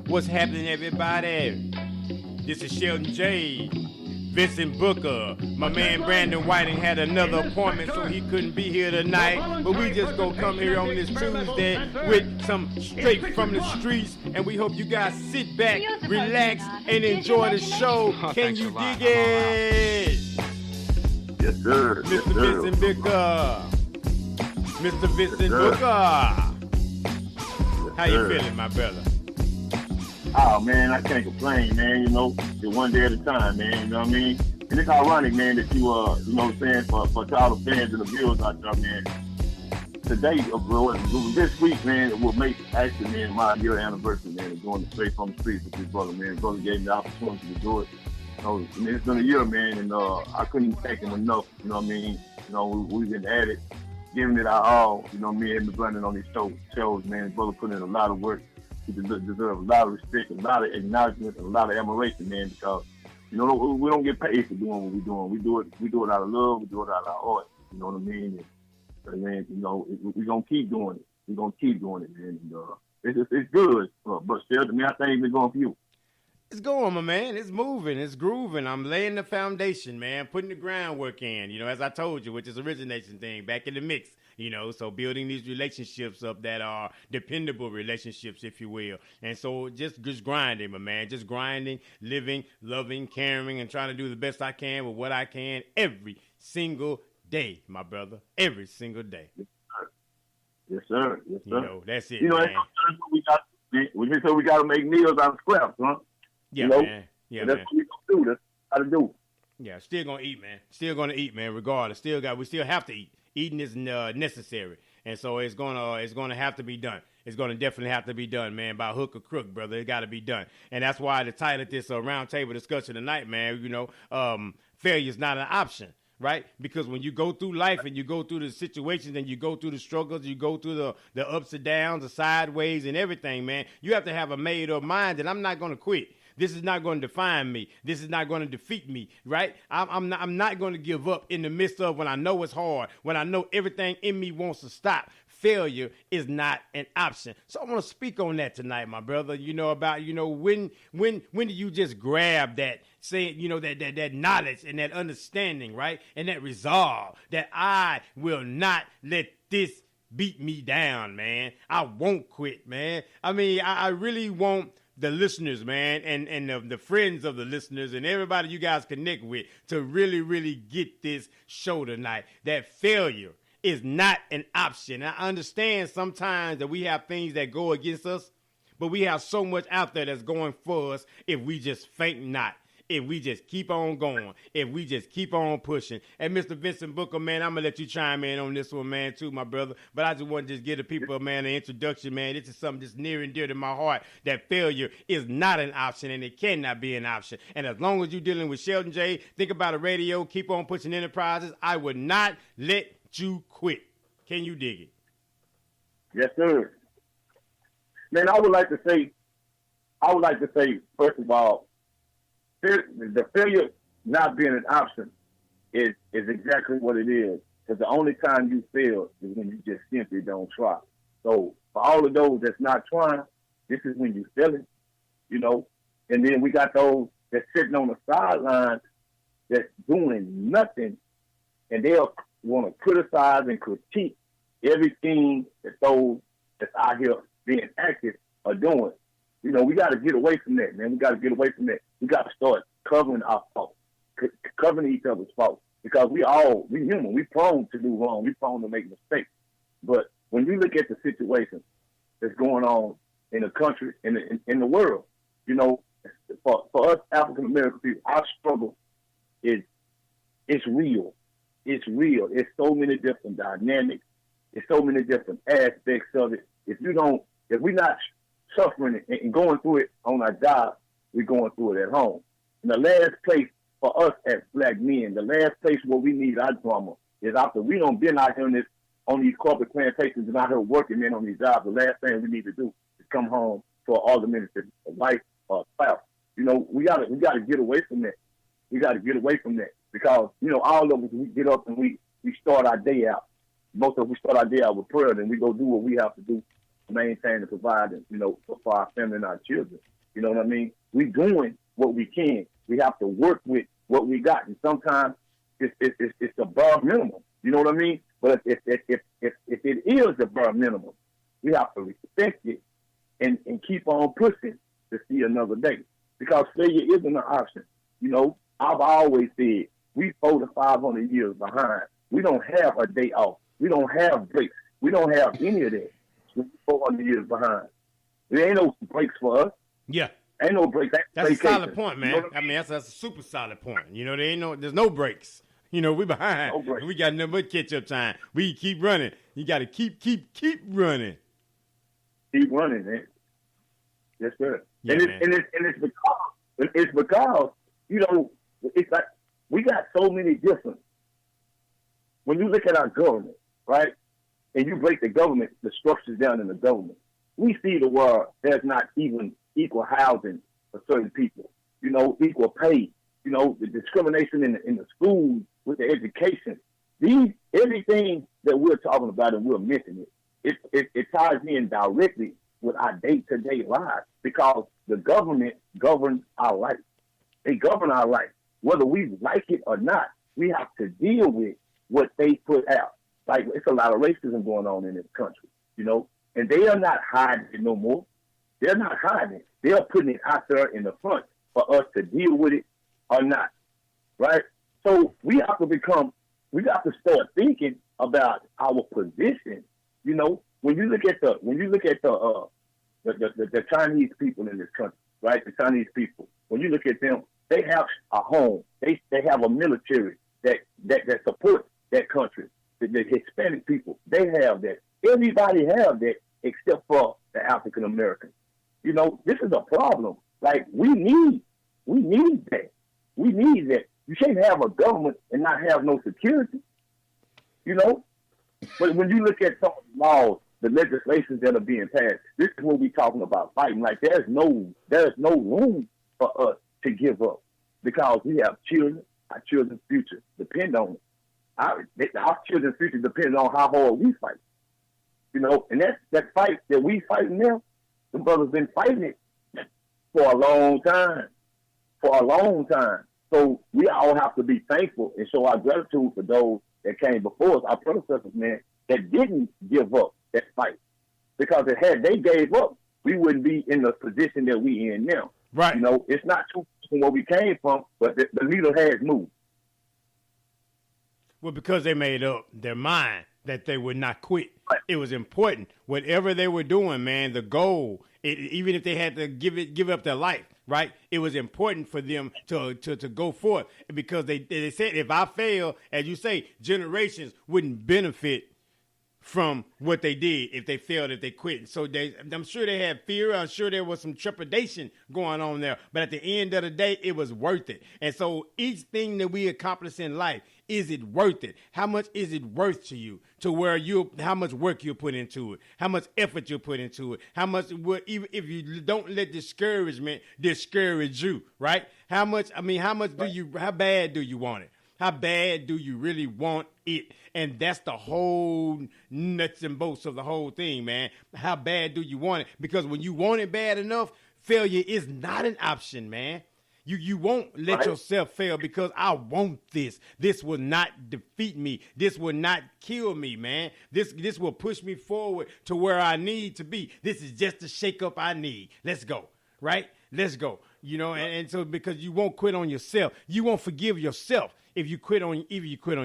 What's happening, everybody? This is Shelton J Vincent Booker. My man Brandon Whiting had another appointment, so he couldn't be here tonight. But we just gonna come here on this Tuesday with some straight from the streets, and we hope you guys sit back, relax, and enjoy the show. Can you dig it? Yes, sir. Mr. Vincent Booker. Mr. Vincent Booker. How you feeling, my brother? Oh, man, I can't complain, man. You know, it's one day at a time, man. You know what I mean? And it's ironic, man, that you know what I'm saying, for all the fans and the viewers out there, man. Today, this week, man, it will make, actually, man, my year anniversary, man, of going straight from the streets with this brother, man. His brother gave me the opportunity to do it. So, I mean, it's been a year, man, and I couldn't thank him enough, you know what I mean? You know, we've been at it, giving it our all, you know, me and the Brandon on these shows, man. His brother put in a lot of work. He deserves a lot of respect, a lot of acknowledgement, and a lot of admiration, man, because, you know, we don't get paid for doing what we're doing. We do it out of love, we do it out of our heart, you know what I mean? And, man, you know, we're going to keep doing it. We're going to keep doing it, man. And, it's good, but still, to me, I think it's going for you. It's going, my man. It's moving. It's grooving. I'm laying the foundation, man, putting the groundwork in, you know, as I told you, with this origination thing, back in the mix, you know, so building these relationships up that are dependable relationships, if you will. And so just grinding, my man, just grinding, living, loving, caring, and trying to do the best I can with what I can every single day, my brother, every single day. Yes, sir. Yes, sir. You know, that's it, you know, man. That's what we got. We just said we got to make meals out of scraps, huh? Yeah, you know? man. Yeah, that's man. what we gonna do. That's how to do. Yeah, still gonna eat, man. Still gonna eat, man. Regardless, we still have to eat. Eating is necessary, and so it's gonna have to be done. It's gonna definitely have to be done, man, by hook or crook, brother. It got to be done, and that's why the title of this roundtable discussion tonight, man. You know, failure is not an option. Right? Because when you go through life and you go through the situations and you go through the struggles, you go through the ups and downs, the sideways and everything, man, you have to have a made up mind that I'm not going to quit. This is not going to define me. This is not going to defeat me, right? I'm not going to give up in the midst of when I know it's hard, when I know everything in me wants to stop. Failure is not an option. So I want to speak on that tonight, my brother. You know, about, you know, when do you just grab that, say, you know, that knowledge and that understanding, right? And that resolve that I will not let this beat me down, man. I won't quit, man. I mean, I really want the listeners, man, and the friends of the listeners and everybody you guys connect with to really, really get this show tonight. That failure is not an option. I understand sometimes that we have things that go against us, but we have so much out there that's going for us if we just faint not. If we just keep on going, if we just keep on pushing. And Mr. Vincent Booker, man, I'm going to let you chime in on this one, man, too, my brother. But I just want to just give the people, man, an introduction, man. This is something that's near and dear to my heart, that failure is not an option and it cannot be an option. And as long as you're dealing with Shelton J, think about a radio, keep on pushing enterprises, I would not let you quit. Can you dig it? Yes, sir. Man, I would like to say, first of all, the failure not being an option is exactly what it is. Because the only time you fail is when you just simply don't try. So for all of those that's not trying, this is when you fail it, you know. And then we got those that's sitting on the sidelines that's doing nothing, and they'll want to criticize and critique everything that those that's out here being active are doing. You know, we got to get away from that, man. We got to get away from that. We got to start covering our faults, covering each other's faults, because we human. We prone to do wrong. We prone to make mistakes. But when you look at the situation that's going on in the country, in the world, you know, for us African American people, our struggle it's real. It's real. It's so many different dynamics. It's so many different aspects of it. If we're not suffering and going through it on our job, we're going through it at home. And the last place for us as black men, the last place where we need our drama is after we don't been out here on these corporate plantations and out here working on these jobs. The last thing we need to do is come home to an argumentative wife or spouse. You know, we gotta get away from that. We gotta get away from that because, you know, all of us, we get up and we start our day out. Most of us, we start our day out with prayer, and we go do what we have to do to maintain and provide, you know, for our family and our children. You know what I mean? We doing what we can. We have to work with what we got, and sometimes it's the bare minimum. You know what I mean? But if it is the bare minimum, we have to respect it and keep on pushing to see another day, because failure isn't an option. You know, I've always said we 400 to 500 years behind. We don't have a day off. We don't have breaks. We don't have any of that. We're 400 years behind. There ain't no breaks for us. Yeah. Ain't no breaks. That's vacation. a solid point, man. You know I mean, that's a super solid point. You know, there's no breaks. You know, we behind. No breaks. We got nothing but catch up time. We keep running. You got to keep running. Keep running, man. Yes, sir. Yeah, and it's because you know, it's like we got so many different. When you look at our government, right, and you break the government, the structures down in the government, we see the world. There's not even equal housing for certain people. You know, equal pay. You know, the discrimination in the schools with the education. Everything that we're talking about and we're missing it ties in directly with our day-to-day lives, because the government governs our life. They govern our life. Whether we like it or not, we have to deal with what they put out. Like, it's a lot of racism going on in this country, you know, and they are not hiding it no more. They're not hiding it. They're putting it out there in the front for us to deal with it or not, right? So we have to start thinking about our position. You know, when you look at the Chinese people in this country, right? The Chinese people, when you look at them, they have a home. They have a military that supports that country. The Hispanic people, they have that. Everybody have that except for the African Americans. You know, this is a problem. Like, we need that. We need that. You can't have a government and not have no security. You know? But when you look at some of the laws, the legislations that are being passed, this is what we're talking about fighting. Like, there's no room for us to give up, because we have children. Our children's future depend on it. Our children's future depends on how hard we fight. You know, and that fight that we fighting now, the brothers been fighting it for a long time. So we all have to be thankful and show our gratitude for those that came before us, our predecessors, man, that didn't give up that fight. Because had they gave up, we wouldn't be in the position that we in now. Right. You know, it's not too from where we came from, but the needle has moved. Well, because they made up their mind that they would not quit. Right. It was important. Whatever they were doing, man, the goal, even if they had to give up their life, right? It was important for them to go forth, because they said, if I fail, as you say, generations wouldn't benefit from what they did if they failed, if they quit. So I'm sure they had fear. I'm sure there was some trepidation going on there. But at the end of the day, it was worth it. And so each thing that we accomplish in life, is it worth it? How much is it worth to you? To where how much work you put into it? How much effort you put into it? How much, even if you don't let discouragement discourage you, right? How bad do you want it? How bad do you really want it? And that's the whole nuts and bolts of the whole thing, man. How bad do you want it? Because when you want it bad enough, failure is not an option, man. You won't let yourself fail, because I want this. This will not defeat me. This will not kill me, man. This will push me forward to where I need to be. This is just the shake-up I need. Let's go, right? Let's go. You know, and so because you won't quit on yourself. You won't forgive yourself if you quit on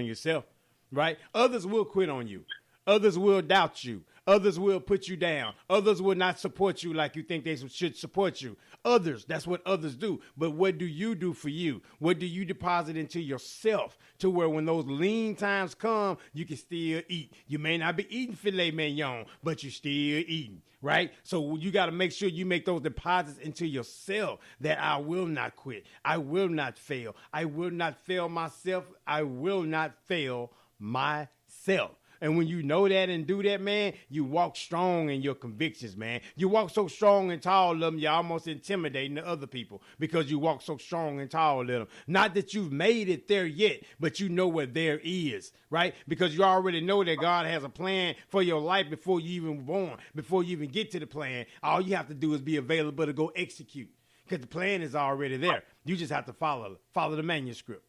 yourself, right? Others will quit on you. Others will doubt you. Others will put you down. Others will not support you like you think they should support you. Others, that's what others do. But what do you do for you? What do you deposit into yourself to where when those lean times come, you can still eat? You may not be eating filet mignon, but you're still eating, right? So you got to make sure you make those deposits into yourself that I will not quit. I will not fail. I will not fail myself. I will not fail myself. And when you know that and do that, man, you walk strong in your convictions, man. You walk so strong and tall of them, you're almost intimidating the other people because you walk so strong and tall of them. Not that you've made it there yet, but you know what there is, right? Because you already know that God has a plan for your life before you even born, before you even get to the plan. All you have to do is be available to go execute. because the plan is already there. You just have to follow the manuscript.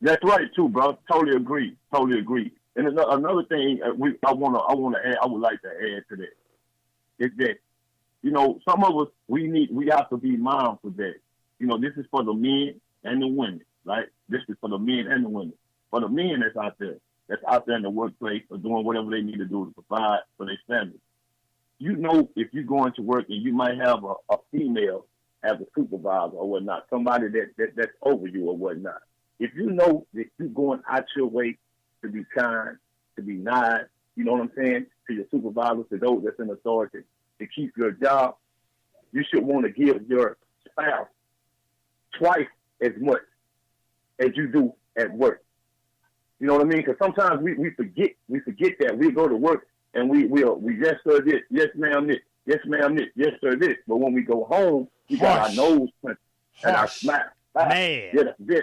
That's right too, bro. Totally agree. And another thing I would like to add to that is that, you know, some of us, we have to be mindful that, you know, this is for the men and the women, right? This is for the men and the women. For the men that's out there in the workplace or doing whatever they need to do to provide for their family. You know, if you're going to work and you might have a female as a supervisor or whatnot, somebody that's over you or whatnot. If you know that you're going out your way to be kind, to be nice, you know what I'm saying, to your supervisors, to those that's in authority, to keep your job, you should want to give your spouse twice as much as you do at work. You know what I mean? Because sometimes we forget that. We go to work and we yes sir this, yes ma'am this, yes ma'am this, yes sir this. But when we go home, we got our nose punched and our slap. Man. Yeah, that's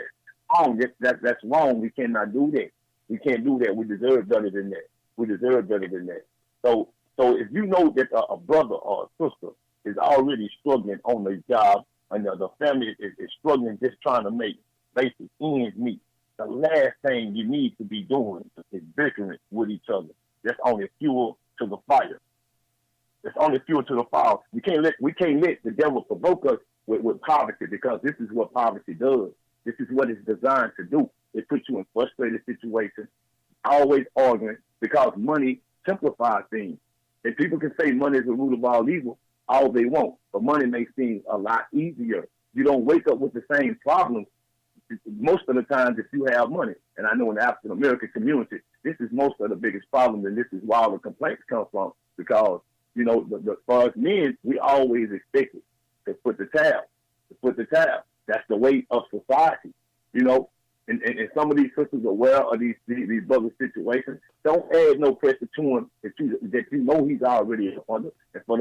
wrong. That's wrong. We cannot do that. We can't do that. We deserve better than that. So if you know that a brother or a sister is already struggling on their job and the family is struggling just trying to make basic ends meet, the last thing you need to be doing is bickering with each other. That's only fuel to the fire. We can't let the devil provoke us with poverty, because this is what poverty does. This is what it's designed to do. It puts you in frustrated situations, always arguing, because money simplifies things. And people can say money is the root of all evil all they want, but money makes things a lot easier. You don't wake up with the same problems most of the time if you have money. And I know in the African American community, this is most of the biggest problem, and this is where all the complaints come from. Because, you know, for us men, we always expected to put the tab. That's the weight of society, you know. And some of these sisters are aware of these brothers' situations. Don't add no pressure to him that you know he's already under. And for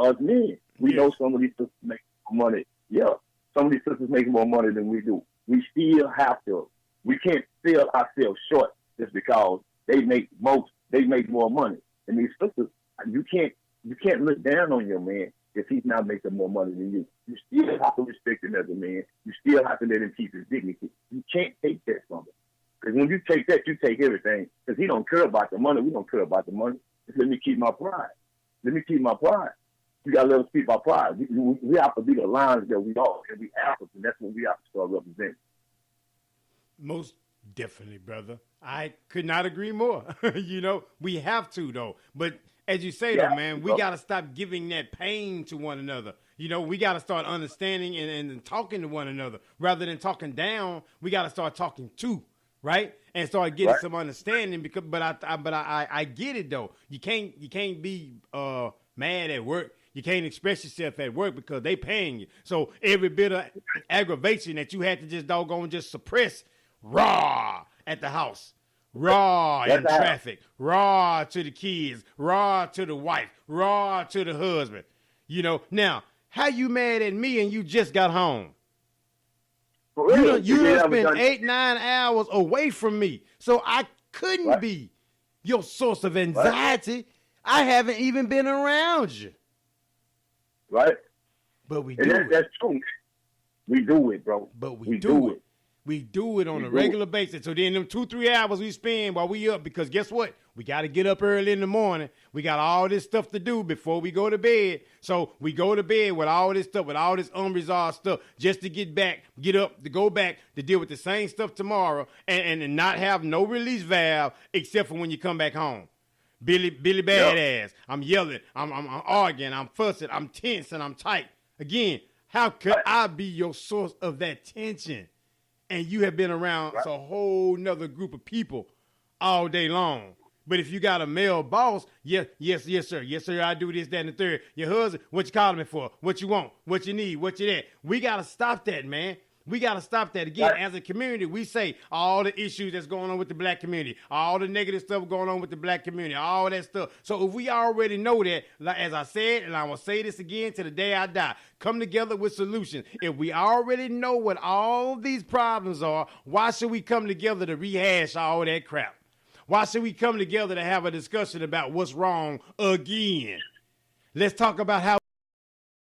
us men, we know some of these sisters make more money. Yeah, some of these sisters make more money than we do. We still have to. We can't sell ourselves short just because they make more money. And these sisters, you can't look down on your man if he's not making more money than you. You still have to respect him as a man. You still have to let him keep his dignity. You can't take that from him. Because when you take that, you take everything. Because he don't care about the money. We don't care about the money. Just let me keep my pride. You got to let us keep our pride. We have to be the lions that we are. And we alphas, and that's what we have to start representing. Most definitely, brother. I could not agree more. You know, we have to, though. But as you say, though, man, we got to stop giving that pain to one another. You know, we got to start understanding and talking to one another. Rather than talking down, we got to start talking to, right? And start getting some understanding. But I get it, though. You can't be mad at work. You can't express yourself at work because they paying you. So every bit of aggravation that you had to just suppress, raw at the house. Raw in traffic, raw to the kids, raw to the wife, raw to the husband. You know, now, how you mad at me and you just got home? You done spent 8-9 hours away from me, so I couldn't be your source of anxiety. I haven't even been around you. Right? But we do it. That's true. We do it, bro. But we do it. We do it on a regular basis. So then them 2-3 hours we spend while we up, because guess what? We got to get up early in the morning. We got all this stuff to do before we go to bed. So we go to bed with all this stuff, with all this unresolved stuff, just to get up, to go back, to deal with the same stuff tomorrow and not have no release valve except for when you come back home. Billy Badass. I'm yelling. I'm arguing. I'm fussing. I'm tense and I'm tight. Again, how could I be your source of that tension? And you have been around a whole nother group of people all day long. But if you got a male boss, yes, sir, I do this, that, and the third. Your husband, what you calling me for? What you want? What you need? What you that? We got to stop that, man. We got to stop that. Again, as a community, we say all the issues that's going on with the black community, all the negative stuff going on with the black community, all that stuff. So if we already know that, like, as I said, and I will say this again to the day I die, come together with solutions. If we already know what all these problems are, why should we come together to rehash all that crap? Why should we come together to have a discussion about what's wrong again? Let's talk about how